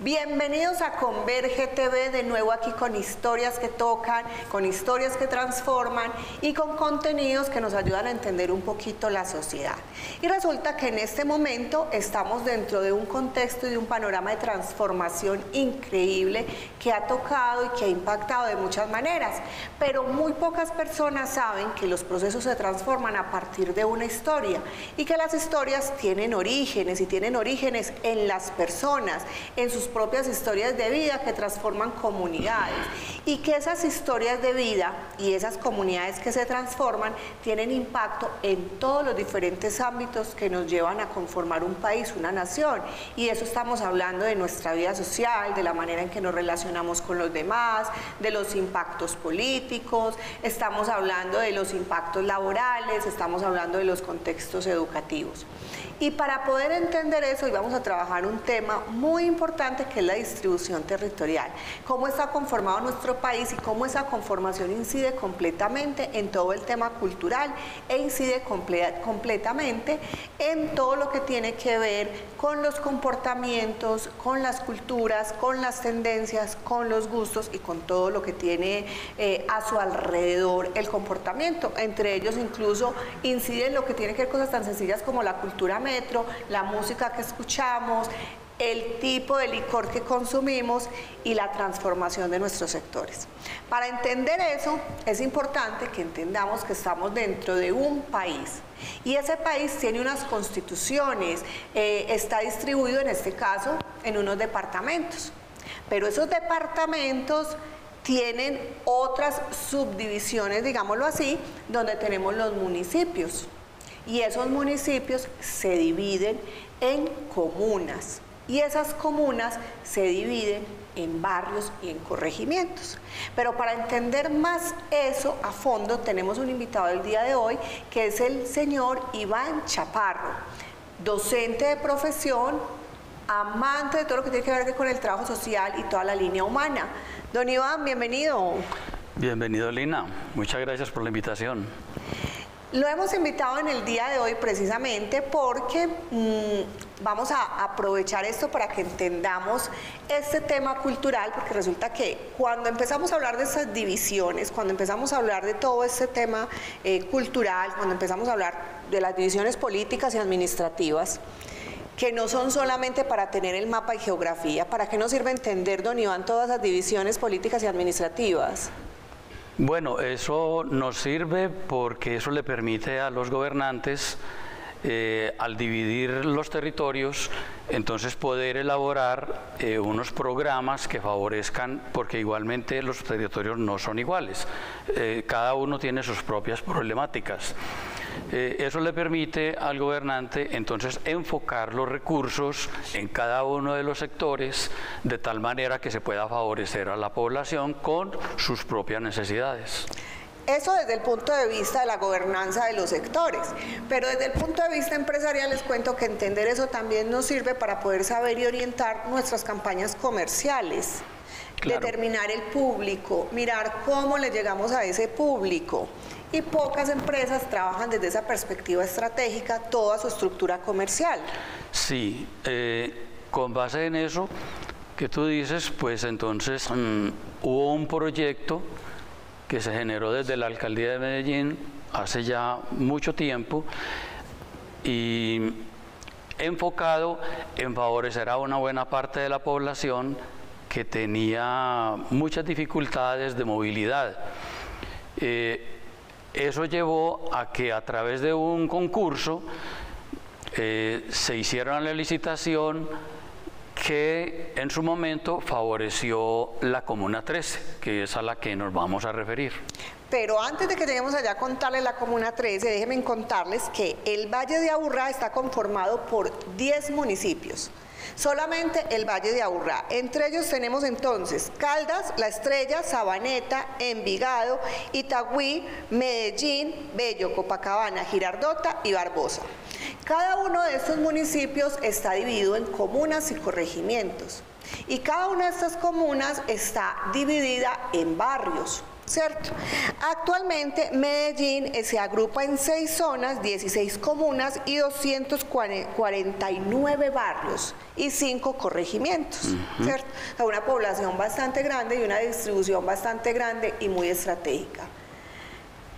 Bienvenidos a Converge TV, de nuevo aquí con historias que tocan, con historias que transforman y con contenidos que nos ayudan a entender un poquito la sociedad. Y resulta que en este momento estamos dentro de un contexto y de un panorama de transformación increíble que ha tocado y que ha impactado de muchas maneras, pero muy pocas personas saben que los procesos se transforman a partir de una historia y que las historias tienen orígenes y tienen orígenes en las personas, en sus propias historias de vida que transforman comunidades, y que esas historias de vida y esas comunidades que se transforman tienen impacto en todos los diferentes ámbitos que nos llevan a conformar un país, una nación. Y eso estamos hablando de nuestra vida social, de la manera en que nos relacionamos con los demás, de los impactos políticos, estamos hablando de los impactos laborales, estamos hablando de los contextos educativos. Y para poder entender eso, hoy vamos a trabajar un tema muy importante, que es la distribución territorial. Cómo está conformado nuestro país y cómo esa conformación incide completamente en todo el tema cultural e incide completamente en todo lo que tiene que ver con los comportamientos, con las culturas, con las tendencias, con los gustos y con todo lo que tiene a su alrededor el comportamiento. Entre ellos incluso incide en lo que tiene que ver con cosas tan sencillas como la cultura metro, la música que escuchamos, el tipo de licor que consumimos y la transformación de nuestros sectores. Para entender eso, es importante que entendamos que estamos dentro de un país y ese país tiene unas constituciones, está distribuido en este caso en unos departamentos, pero esos departamentos tienen otras subdivisiones, digámoslo así, donde tenemos los municipios. Y esos municipios se dividen en comunas y esas comunas se dividen en barrios y en corregimientos. Pero para entender más eso a fondo tenemos un invitado del día de hoy, que es el señor Iván Chaparro, docente de profesión, amante de todo lo que tiene que ver con el trabajo social y toda la línea humana. Don Iván, bienvenido. Bienvenido, Lina. Muchas gracias por la invitación. Lo hemos invitado en el día de hoy precisamente porque vamos a aprovechar esto para que entendamos este tema cultural, porque resulta que cuando empezamos a hablar de esas divisiones, cuando empezamos a hablar de todo este tema cultural, cuando empezamos a hablar de las divisiones políticas y administrativas, que no son solamente para tener el mapa y geografía, ¿para qué nos sirve entender, don Iván, todas las divisiones políticas y administrativas? Bueno, eso nos sirve porque eso le permite a los gobernantes, al dividir los territorios, entonces poder elaborar unos programas que favorezcan, porque igualmente los territorios no son iguales, cada uno tiene sus propias problemáticas. Eso le permite al gobernante entonces enfocar los recursos en cada uno de los sectores de tal manera que se pueda favorecer a la población con sus propias necesidades. Eso desde el punto de vista de la gobernanza de los sectores, pero desde el punto de vista empresarial les cuento que entender eso también nos sirve para poder saber y orientar nuestras campañas comerciales. Claro. Determinar el público, mirar cómo le llegamos a ese público. Y pocas empresas trabajan desde esa perspectiva estratégica toda su estructura comercial. Sí, con base en eso que tú dices, pues entonces hubo un proyecto que se generó desde la Alcaldía de Medellín hace ya mucho tiempo y enfocado en favorecer a una buena parte de la población que tenía muchas dificultades de movilidad. Eso llevó a que a través de un concurso se hiciera la licitación que en su momento favoreció la Comuna 13, que es a la que nos vamos a referir. Pero antes de que lleguemos allá a contarles la Comuna 13, déjenme contarles que el Valle de Aburrá está conformado por 10 municipios. Solamente el Valle de Aburrá. Entre ellos tenemos entonces Caldas, La Estrella, Sabaneta, Envigado, Itagüí, Medellín, Bello, Copacabana, Girardota y Barbosa. Cada uno de estos municipios está dividido en comunas y corregimientos. Y cada una de estas comunas está dividida en barrios. ¿cierto? Actualmente Medellín se agrupa en 6 zonas, 16 comunas y 249 barrios y 5 corregimientos, ¿cierto? O sea, una población bastante grande y una distribución bastante grande y muy estratégica.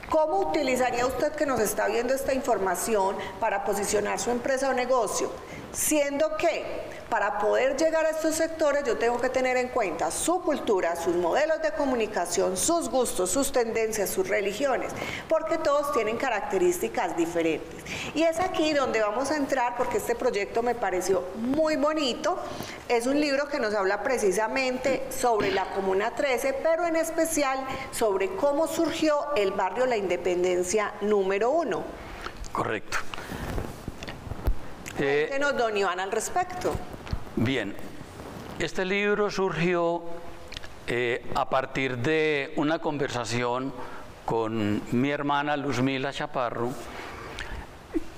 ¿Cómo utilizaría usted que nos está viendo esta información para posicionar su empresa o negocio? Siendo que para poder llegar a estos sectores yo tengo que tener en cuenta su cultura, sus modelos de comunicación, sus gustos, sus tendencias, sus religiones, porque todos tienen características diferentes. Y es aquí donde vamos a entrar, porque este proyecto me pareció muy bonito. Es un libro que nos habla precisamente sobre la Comuna 13, pero en especial sobre cómo surgió el barrio La Independencia número 1. Correcto. Cuéntenos, don Iván, al respecto. Bien, este libro surgió a partir de una conversación con mi hermana Luzmila Chaparro,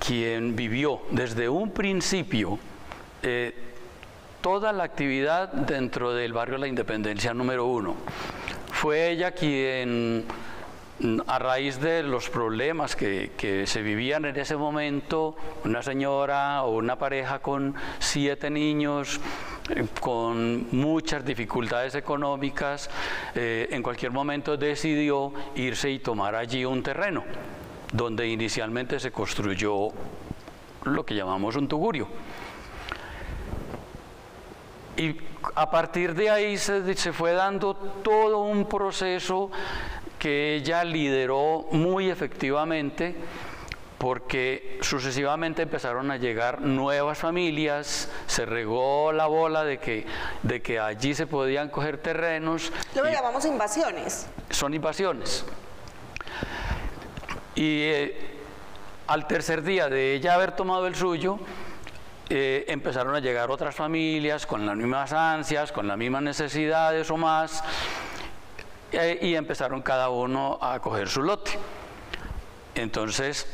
quien vivió desde un principio toda la actividad dentro del barrio La Independencia número 1. Fue ella quien, a raíz de los problemas que se vivían en ese momento, una señora o una pareja con 7 niños, con muchas dificultades económicas, en cualquier momento decidió irse y tomar allí un terreno, donde inicialmente se construyó lo que llamamos un tugurio. Y a partir de ahí se fue dando todo un proceso que ella lideró muy efectivamente, porque sucesivamente empezaron a llegar nuevas familias, se regó la bola de que allí se podían coger terrenos. Lo llamamos invasiones. Son invasiones. Y al tercer día de ella haber tomado el suyo, empezaron a llegar otras familias con las mismas ansias, con las mismas necesidades o más, y empezaron cada uno a coger su lote. Entonces,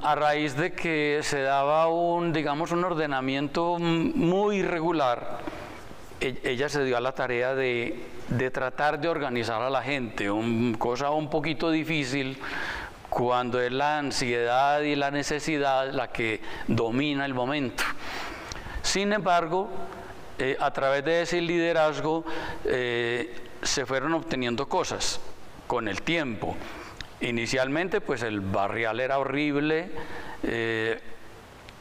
a raíz de que se daba digamos, un ordenamiento muy irregular, ella se dio a la tarea de tratar de organizar a la gente, cosa un poquito difícil cuando es la ansiedad y la necesidad la que domina el momento. Sin embargo, a través de ese liderazgo se fueron obteniendo cosas con el tiempo. Inicialmente, pues el barrial era horrible,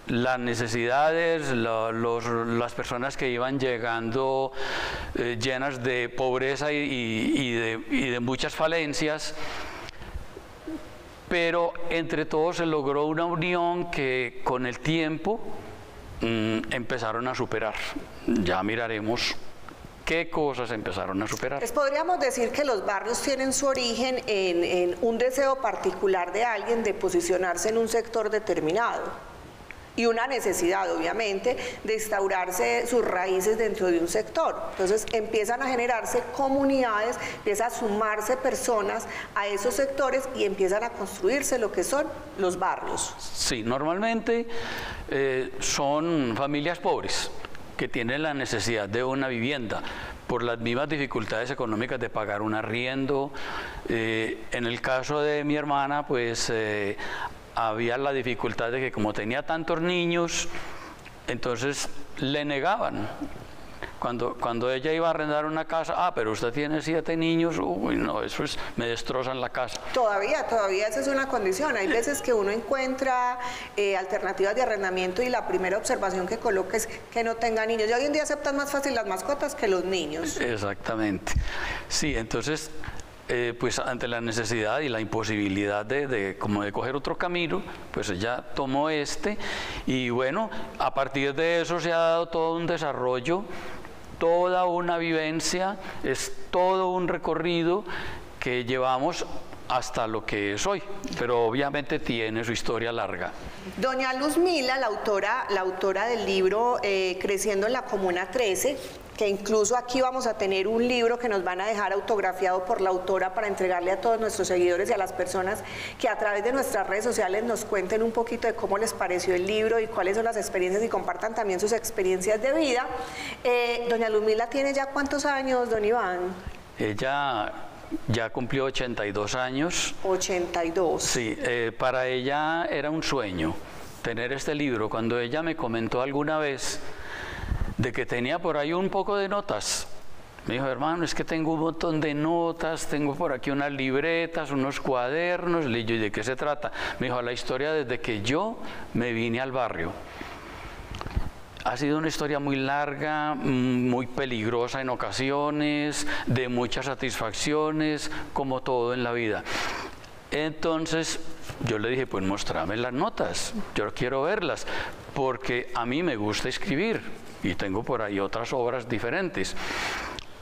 las necesidades, las personas que iban llegando llenas de pobreza y de muchas falencias, pero entre todos se logró una unión que con el tiempo empezaron a superar. Ya miraremos qué cosas empezaron a superar. Pues podríamos decir que los barrios tienen su origen en un deseo particular de alguien de posicionarse en un sector determinado y una necesidad, obviamente, de instaurarse sus raíces dentro de un sector. Entonces empiezan a generarse comunidades, empiezan a sumarse personas a esos sectores y empiezan a construirse lo que son los barrios. Sí, normalmente son familias pobres que tienen la necesidad de una vivienda por las mismas dificultades económicas de pagar un arriendo. En el caso de mi hermana, pues había la dificultad de que como tenía tantos niños, entonces le negaban. Cuando ella iba a arrendar una casa, pero usted tiene 7 niños, uy, no, eso me destrozan la casa. Todavía esa es una condición. Hay veces que uno encuentra alternativas de arrendamiento y la primera observación que coloca es que no tenga niños. Y hoy en día aceptan más fácil las mascotas que los niños. Exactamente. Sí, entonces, pues ante la necesidad y la imposibilidad de coger otro camino, pues ella tomó y bueno, a partir de eso se ha dado todo un desarrollo, toda una vivencia, es todo un recorrido que llevamos hasta lo que es hoy, pero obviamente tiene su historia larga. Doña Luzmila, la autora del libro Creciendo en la Comuna 13, que incluso aquí vamos a tener un libro que nos van a dejar autografiado por la autora para entregarle a todos nuestros seguidores y a las personas que a través de nuestras redes sociales nos cuenten un poquito de cómo les pareció el libro y cuáles son las experiencias y compartan también sus experiencias de vida. Doña Luzmila tiene ya ¿cuántos años, don Iván? Ella ya cumplió 82 años. 82. Sí, para ella era un sueño tener este libro. Cuando ella me comentó alguna vez de que tenía por ahí un poco de notas, me dijo, hermano, es que tengo un montón de notas, tengo por aquí unas libretas, unos cuadernos. Le digo, ¿y de qué se trata? Me dijo, la historia desde que yo me vine al barrio. Ha sido una historia muy larga, muy peligrosa en ocasiones, de muchas satisfacciones, como todo en la vida. Entonces yo le dije, pues muéstrame las notas, yo quiero verlas, porque a mí me gusta escribir y tengo por ahí otras obras diferentes.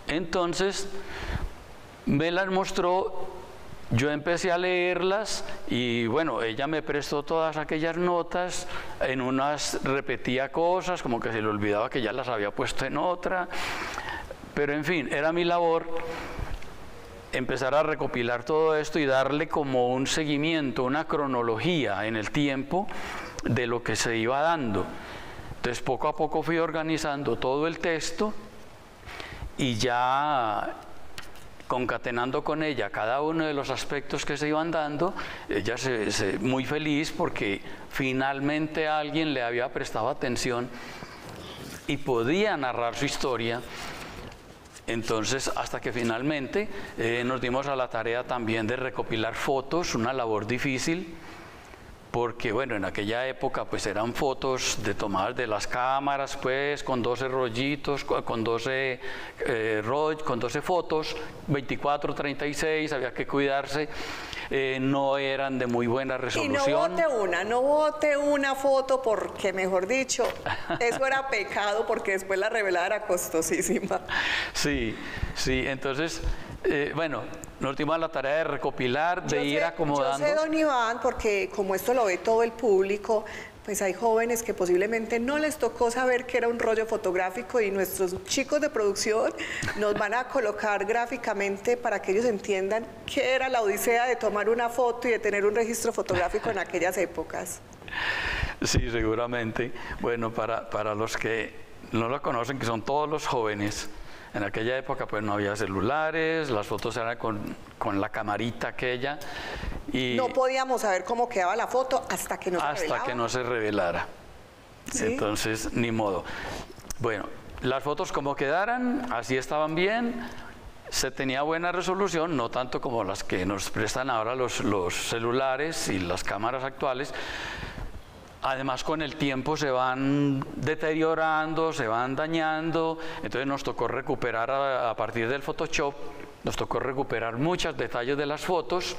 Entonces me las mostró, yo empecé a leerlas y bueno, ella me prestó todas aquellas notas, en unas repetía cosas, como que se le olvidaba que ya las había puesto en otra, pero en fin, era mi labor empezar a recopilar todo esto y darle como un seguimiento, una cronología en el tiempo de lo que se iba dando. Entonces poco a poco fui organizando todo el texto y ya concatenando con ella cada uno de los aspectos que se iban dando, ella muy feliz porque finalmente alguien le había prestado atención y podía narrar su historia. Entonces, hasta que finalmente nos dimos a la tarea también de recopilar fotos, una labor difícil, porque bueno, en aquella época pues eran fotos tomadas de las cámaras, pues con 12 rollitos, con 12 fotos, 24, 36, había que cuidarse, no eran de muy buena resolución. Y no bote una foto porque, mejor dicho, eso era pecado porque después la revelada era costosísima. Sí, entonces, bueno, nos dimos a la tarea de recopilar, de ir acomodando. Yo sé, don Iván, porque como esto lo ve todo el público, pues hay jóvenes que posiblemente no les tocó saber que era un rollo fotográfico y nuestros chicos de producción nos van a colocar gráficamente para que ellos entiendan qué era la odisea de tomar una foto y de tener un registro fotográfico en aquellas épocas. Sí, seguramente. Bueno, para los que no lo conocen, que son todos los jóvenes, en aquella época pues no había celulares, las fotos eran con la camarita aquella. Y no podíamos saber cómo quedaba la foto hasta que no se revelaba. Hasta que no se revelara. ¿Sí? Entonces, ni modo. Bueno, las fotos como quedaran, así estaban bien, se tenía buena resolución, no tanto como las que nos prestan ahora los celulares y las cámaras actuales. Además, con el tiempo se van deteriorando, se van dañando, entonces nos tocó recuperar a partir del Photoshop, nos tocó recuperar muchos detalles de las fotos,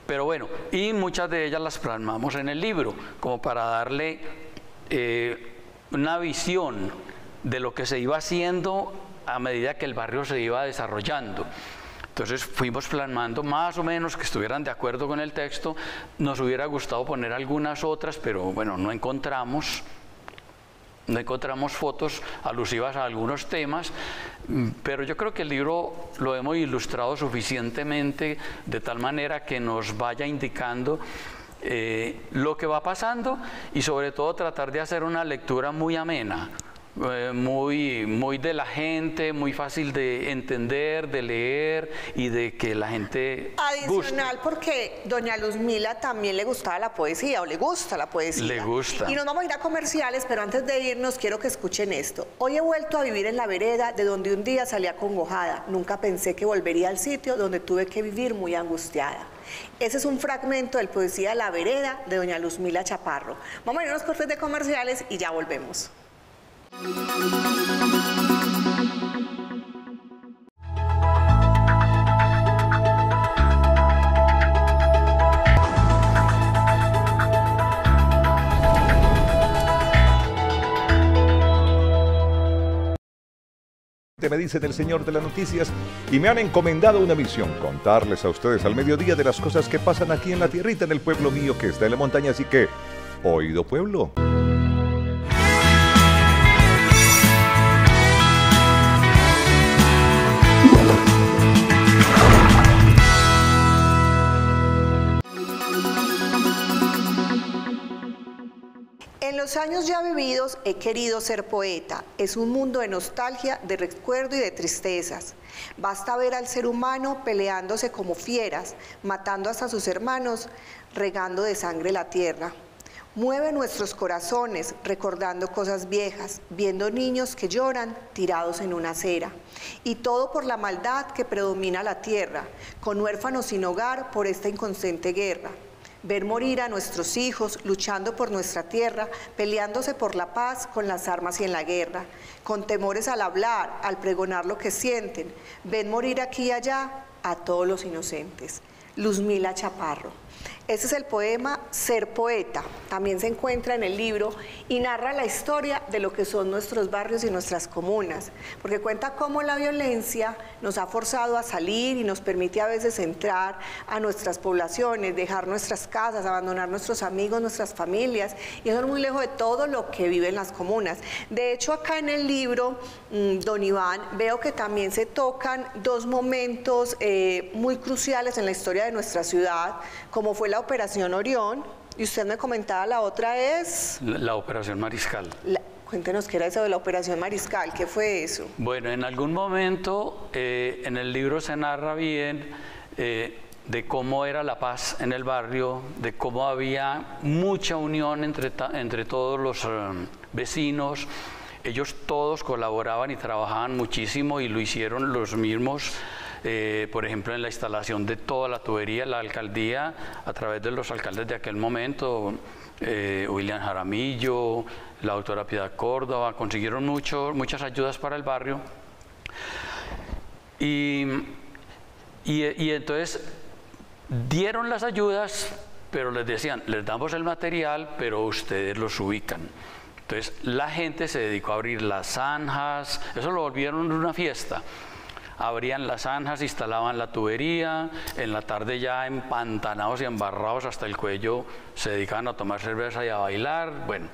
pero bueno, y muchas de ellas las plasmamos en el libro, como para darle una visión de lo que se iba haciendo a medida que el barrio se iba desarrollando. Entonces fuimos plasmando más o menos que estuvieran de acuerdo con el texto. Nos hubiera gustado poner algunas otras, pero bueno, no encontramos fotos alusivas a algunos temas, pero yo creo que el libro lo hemos ilustrado suficientemente de tal manera que nos vaya indicando lo que va pasando y sobre todo tratar de hacer una lectura muy amena. Muy de la gente, muy fácil de entender, de leer y de que la gente adicional guste. Porque doña Luzmila también le gustaba la poesía o le gusta la poesía. Le gusta. Y nos vamos a ir a comerciales, pero antes de irnos quiero que escuchen esto. Hoy he vuelto a vivir en la vereda de donde un día salí acongojada. Nunca pensé que volvería al sitio donde tuve que vivir muy angustiada. Ese es un fragmento del poesía La Vereda de doña Luzmila Chaparro. Vamos a ir a unos cortes de comerciales y ya volvemos. Me dicen el señor de las noticias y me han encomendado una misión, contarles a ustedes al mediodía de las cosas que pasan aquí en la tierrita, en el pueblo mío que está en la montaña, así que, oído pueblo. En los los años ya vividos he querido ser poeta. Es un mundo de nostalgia, de recuerdo y de tristezas. Basta ver al ser humano peleándose como fieras, matando hasta sus hermanos, regando de sangre la tierra. Mueve nuestros corazones recordando cosas viejas, viendo niños que lloran tirados en una acera. Y todo por la maldad que predomina la tierra, con huérfanos sin hogar por esta inconsciente guerra. Ver morir a nuestros hijos luchando por nuestra tierra, peleándose por la paz con las armas y en la guerra, con temores al hablar, al pregonar lo que sienten. Ven morir aquí y allá a todos los inocentes. Luzmila Chaparro. Ese es el poema Ser Poeta. También se encuentra en el libro y narra la historia de lo que son nuestros barrios y nuestras comunas, porque cuenta cómo la violencia nos ha forzado a salir y nos permite a veces entrar a nuestras poblaciones, dejar nuestras casas, abandonar nuestros amigos, nuestras familias, y eso es muy lejos de todo lo que viven las comunas. De hecho, acá en el libro, don Iván, veo que también se tocan dos momentos muy cruciales en la historia de nuestra ciudad, como fue la Operación Orión, y usted me comentaba la otra es... La Operación Mariscal. Cuéntenos qué era eso de la Operación Mariscal, ¿qué fue eso? Bueno, en algún momento en el libro se narra bien de cómo era la paz en el barrio, de cómo había mucha unión entre todos los vecinos. Ellos todos colaboraban y trabajaban muchísimo y lo hicieron los mismos. Por ejemplo, en la instalación de toda la tubería, la alcaldía, a través de los alcaldes de aquel momento, William Jaramillo, la doctora Piedad Córdoba, consiguieron muchas ayudas para el barrio. Y entonces dieron las ayudas, pero les decían, les damos el material, pero ustedes los ubican. Entonces la gente se dedicó a abrir las zanjas, eso lo volvieron una fiesta. Abrían las zanjas, instalaban la tubería, en la tarde ya empantanados y embarrados hasta el cuello se dedicaban a tomar cerveza y a bailar, bueno,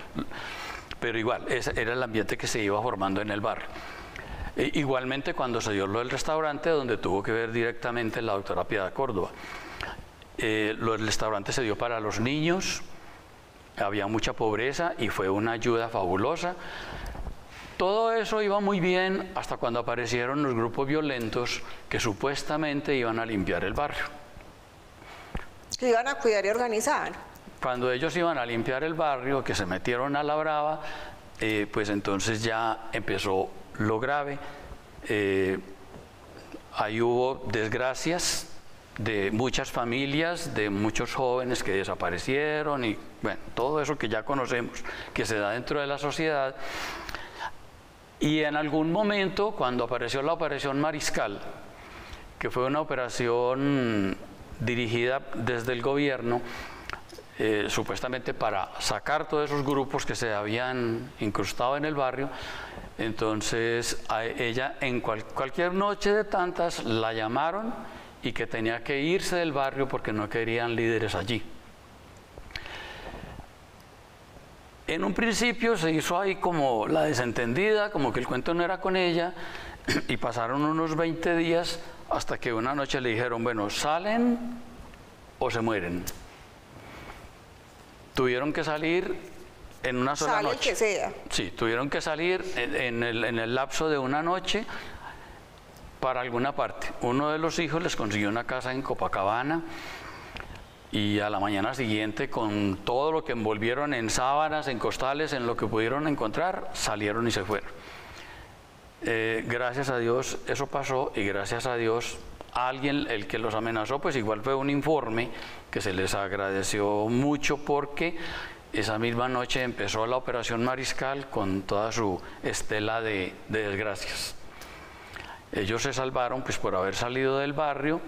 pero igual, ese era el ambiente que se iba formando en el barrio. Igualmente cuando se dio lo del restaurante, donde tuvo que ver directamente la doctora Piedad Córdoba. Lo del restaurante se dio para los niños, había mucha pobreza y fue una ayuda fabulosa. Todo eso iba muy bien hasta cuando aparecieron los grupos violentos que supuestamente iban a limpiar el barrio. Que iban a cuidar y organizar. Cuando ellos iban a limpiar el barrio, que se metieron a la brava, pues entonces ya empezó lo grave. Ahí hubo desgracias de muchas familias, de muchos jóvenes que desaparecieron y bueno, todo eso que ya conocemos que se da dentro de la sociedad. Y en algún momento, cuando apareció la Operación Mariscal, que fue una operación dirigida desde el gobierno, supuestamente para sacar todos esos grupos que se habían incrustado en el barrio, entonces a ella en cualquier noche de tantas la llamaron y que tenía que irse del barrio porque no querían líderes allí. En un principio se hizo ahí como la desentendida, como que el cuento no era con ella, y pasaron unos 20 días hasta que una noche le dijeron, bueno, ¿salen o se mueren? Tuvieron que salir en una sola noche. Sale que sea. Sí, tuvieron que salir en el lapso de una noche para alguna parte. Uno de los hijos les consiguió una casa en Copacabana, y a la mañana siguiente, con todo lo que envolvieron en sábanas, en costales, en lo que pudieron encontrar, salieron y se fueron. Gracias a Dios eso pasó y gracias a Dios alguien, el que los amenazó, pues igual fue un informe que se les agradeció mucho porque esa misma noche empezó la Operación Mariscal con toda su estela de desgracias. Ellos se salvaron pues por haber salido del barrio.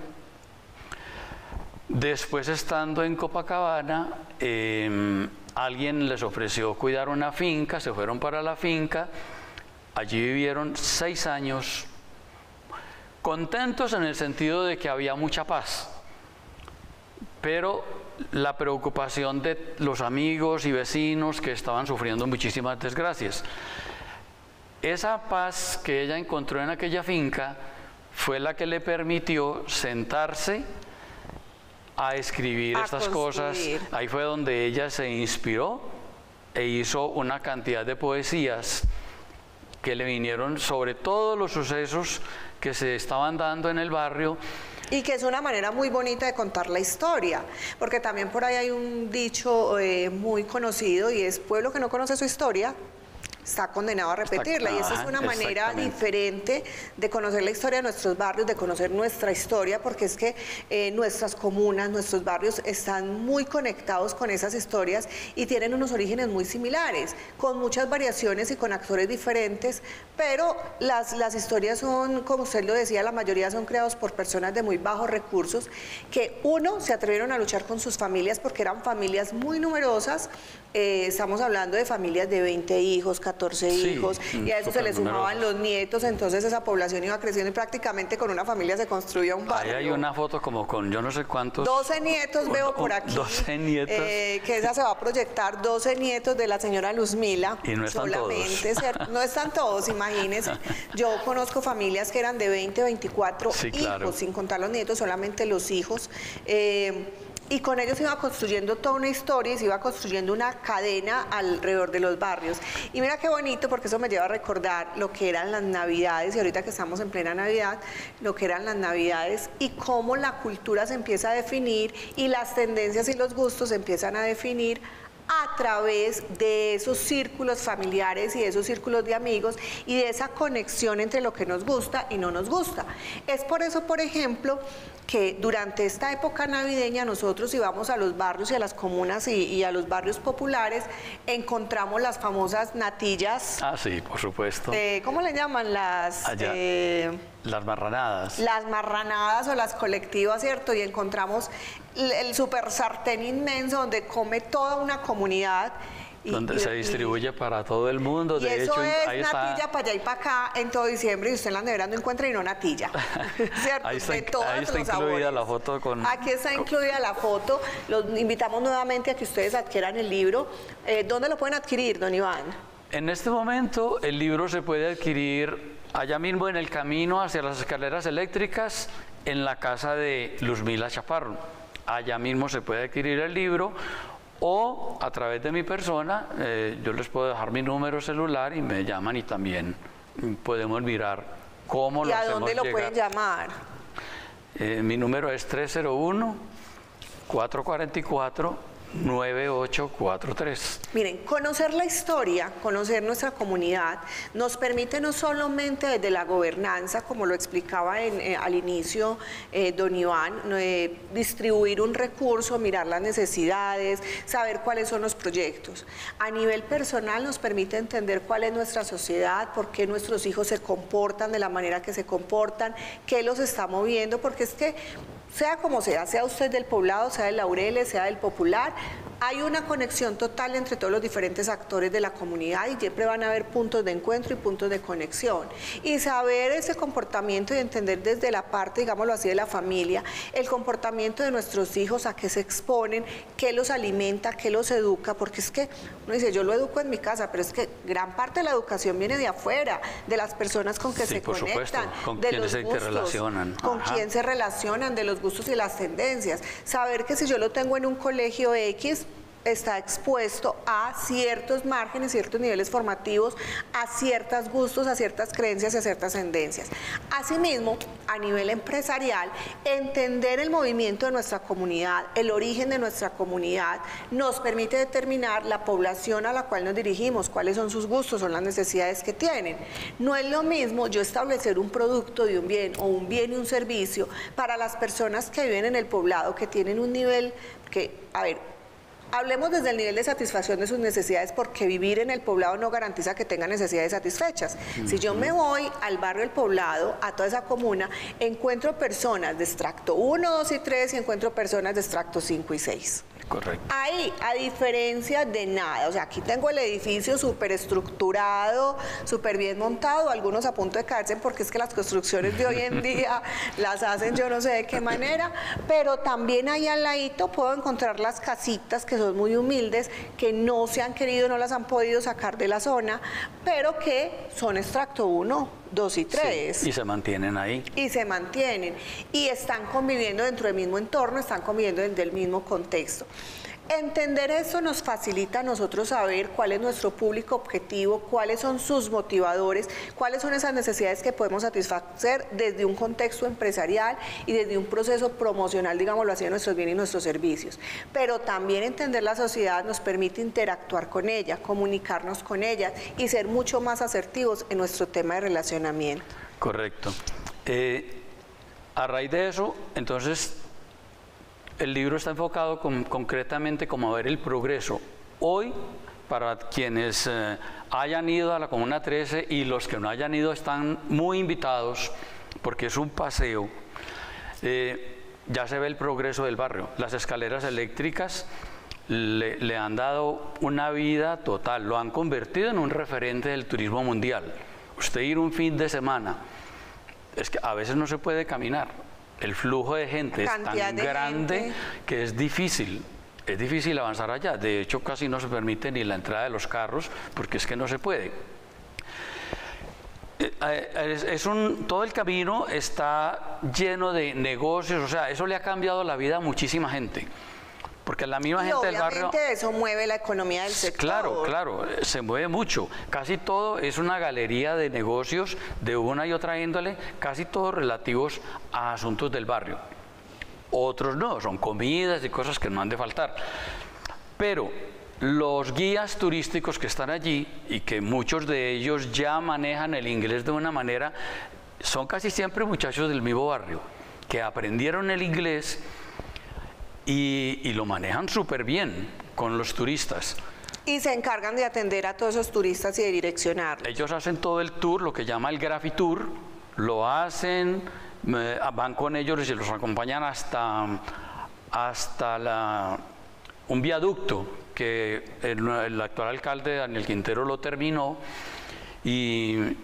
Después, estando en Copacabana, alguien les ofreció cuidar una finca, se fueron para la finca, allí vivieron 6 años, contentos en el sentido de que había mucha paz, pero la preocupación de los amigos y vecinos que estaban sufriendo muchísimas desgracias. Esa paz que ella encontró en aquella finca fue la que le permitió sentarse a escribir estas cosas. Ahí fue donde ella se inspiró e hizo una cantidad de poesías que le vinieron sobre todos los sucesos que se estaban dando en el barrio. Y que es una manera muy bonita de contar la historia, porque también por ahí hay un dicho muy conocido y es: pueblo que no conoce su historia está condenado a repetirla. Y esa es una manera diferente de conocer la historia de nuestros barrios, de conocer nuestra historia, porque es que nuestras comunas, nuestros barrios están muy conectados con esas historias y tienen unos orígenes muy similares, con muchas variaciones y con actores diferentes, pero las historias son, como usted lo decía, la mayoría son creados por personas de muy bajos recursos, que se atrevieron a luchar con sus familias porque eran familias muy numerosas. Estamos hablando de familias de 20 hijos, 14 hijos, y a eso se le sumaban los nietos, entonces esa población iba creciendo y prácticamente con una familia se construía un barrio. Ahí hay una foto como con yo no sé cuántos... 12 nietos veo por aquí. 12 nietos. Que esa se va a proyectar, 12 nietos de la señora Luzmila. Y no están solamente, todos. No están todos, imagínense. Yo conozco familias que eran de 20, 24 hijos, sin contar los nietos, solamente los hijos. Y con ellos se iba construyendo toda una historia y se iba construyendo una cadena alrededor de los barrios. Y mira qué bonito, porque eso me lleva a recordar lo que eran las Navidades, y ahorita que estamos en plena Navidad, lo que eran las Navidades y cómo la cultura se empieza a definir y las tendencias y los gustos se empiezan a definir a través de esos círculos familiares y de esos círculos de amigos y de esa conexión entre lo que nos gusta y no nos gusta. Es por eso, por ejemplo, que durante esta época navideña nosotros, si vamos a los barrios y a las comunas y a los barrios populares, encontramos las famosas natillas. Ah, sí, por supuesto. ¿Cómo le llaman? Las marranadas. Las marranadas o las colectivas, ¿cierto? Y encontramos el super sartén inmenso donde come toda una comunidad. Donde se distribuye para todo el mundo. De hecho, es natilla para allá y para acá en todo diciembre, y usted en la nevera no encuentra y no natilla. ¿Cierto? Ahí está incluida la foto con... Aquí está incluida la foto. Los invitamos nuevamente a que ustedes adquieran el libro. ¿Dónde lo pueden adquirir, don Iván? En este momento el libro se puede adquirir allá mismo en el camino hacia las escaleras eléctricas, en la casa de Luzmila Chaparro. Allá mismo se puede adquirir el libro, o a través de mi persona, yo les puedo dejar mi número celular y me llaman y también podemos mirar cómo lo hacemos llegar. ¿Y a dónde lo pueden llamar? Mi número es 301-444-9843. Miren, conocer la historia, conocer nuestra comunidad, nos permite no solamente desde la gobernanza, como lo explicaba al inicio don Iván, distribuir un recurso, mirar las necesidades, saber cuáles son los proyectos. A nivel personal nos permite entender cuál es nuestra sociedad, por qué nuestros hijos se comportan de la manera que se comportan, qué los está moviendo, porque es que sea como sea usted del Poblado, sea del Laureles, sea del Popular, hay una conexión total entre todos los diferentes actores de la comunidad y siempre van a haber puntos de encuentro y puntos de conexión. Y saber ese comportamiento y entender desde la parte, digámoslo así, de la familia, el comportamiento de nuestros hijos, a qué se exponen, qué los alimenta, qué los educa, porque es que uno dice, yo lo educo en mi casa, pero es que gran parte de la educación viene de afuera, de las personas con que se conectan, con de quienes los gustos, se relacionan. con quién se relacionan, de los gustos y las tendencias. Saber que si yo lo tengo en un colegio X, está expuesto a ciertos márgenes, ciertos niveles formativos, a ciertos gustos, a ciertas creencias y a ciertas tendencias. Asimismo, a nivel empresarial, entender el movimiento de nuestra comunidad, el origen de nuestra comunidad, nos permite determinar la población a la cual nos dirigimos, cuáles son sus gustos, son las necesidades que tienen. No es lo mismo yo establecer un producto de un bien o un bien y un servicio para las personas que viven en el poblado, que tienen un nivel que, hablemos desde el nivel de satisfacción de sus necesidades, porque vivir en el poblado no garantiza que tenga necesidades satisfechas. Si yo me voy al barrio del Poblado, a toda esa comuna, encuentro personas de extracto 1, 2 y 3 y encuentro personas de extracto 5 y 6. Correcto. Ahí, a diferencia de nada, o sea, aquí tengo el edificio súper estructurado, súper bien montado, algunos a punto de caerse porque es que las construcciones de hoy en día las hacen yo no sé de qué manera, pero también ahí al ladito puedo encontrar las casitas que son muy humildes, que no se han querido, no las han podido sacar de la zona, pero que son extracto 1, 2 y 3. Sí, y se mantienen ahí. Y se mantienen. Y están conviviendo dentro del mismo entorno, están conviviendo dentro del mismo contexto. Entender eso nos facilita a nosotros saber cuál es nuestro público objetivo, cuáles son sus motivadores, cuáles son esas necesidades que podemos satisfacer desde un contexto empresarial y desde un proceso promocional, digámoslo así, de nuestros bienes y nuestros servicios. Pero también entender la sociedad nos permite interactuar con ella, comunicarnos con ella y ser mucho más asertivos en nuestro tema de relacionamiento. Correcto. A raíz de eso, entonces, el libro está enfocado concretamente como a ver el progreso. Hoy, para quienes hayan ido a la Comuna 13 y los que no hayan ido están muy invitados porque es un paseo. Ya se ve el progreso del barrio. Las escaleras eléctricas le han dado una vida total, lo han convertido en un referente del turismo mundial. Usted ir un fin de semana, es que a veces no se puede caminar. El flujo de gente es tan grande que es difícil avanzar allá. De hecho, casi no se permite ni la entrada de los carros porque es que no se puede. Todo el camino está lleno de negocios, o sea, eso le ha cambiado la vida a muchísima gente. Porque la misma gente del barrio... obviamente eso mueve la economía del sector. Claro, claro, se mueve mucho. Casi todo es una galería de negocios de una y otra índole, casi todos relativos a asuntos del barrio. Otros no, son comidas y cosas que no han de faltar. Pero los guías turísticos que están allí, y que muchos de ellos ya manejan el inglés de una manera, son casi siempre muchachos del mismo barrio, que aprendieron el inglés y lo manejan súper bien con los turistas. Y se encargan de atender a todos esos turistas y de direccionarlos. Ellos hacen todo el tour, lo que llama el Grafitour, lo hacen, van con ellos y los acompañan hasta un viaducto que el actual alcalde Daniel Quintero lo terminó, y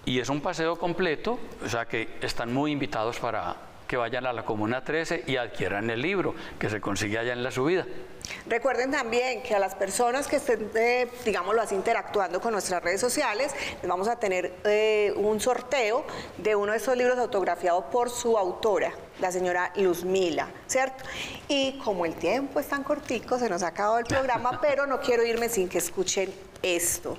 es un paseo completo, o sea que están muy invitados para que vayan a la Comuna 13 y adquieran el libro, que se consigue allá en la subida. Recuerden también que a las personas que estén, digámoslo así, interactuando con nuestras redes sociales, les vamos a tener un sorteo de uno de estos libros autografiados por su autora, la señora Luzmila, ¿cierto? Y como el tiempo es tan cortico, se nos ha acabado el programa, pero no quiero irme sin que escuchen esto,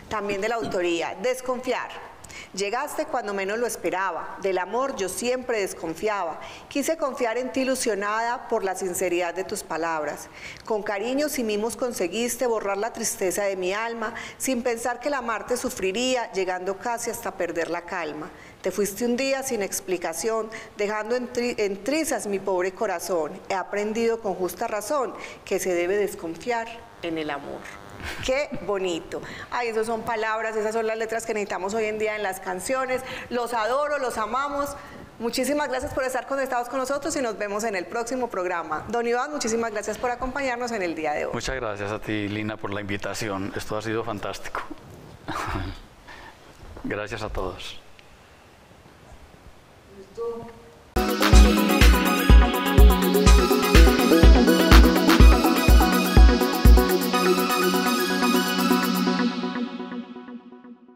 también de la autoría: desconfiar. Llegaste cuando menos lo esperaba, del amor yo siempre desconfiaba, quise confiar en ti ilusionada por la sinceridad de tus palabras. Con cariños y mimos conseguiste borrar la tristeza de mi alma, sin pensar que el amarte sufriría, llegando casi hasta perder la calma. Te fuiste un día sin explicación, dejando en trizas mi pobre corazón. He aprendido con justa razón que se debe desconfiar en el amor. ¡Qué bonito! Ay, esas son palabras, esas son las letras que necesitamos hoy en día en las canciones. Los adoro, los amamos. Muchísimas gracias por estar conectados con nosotros y nos vemos en el próximo programa. Don Iván, muchísimas gracias por acompañarnos en el día de hoy. Muchas gracias a ti, Lina, por la invitación. Esto ha sido fantástico. Gracias a todos. ¿Listo?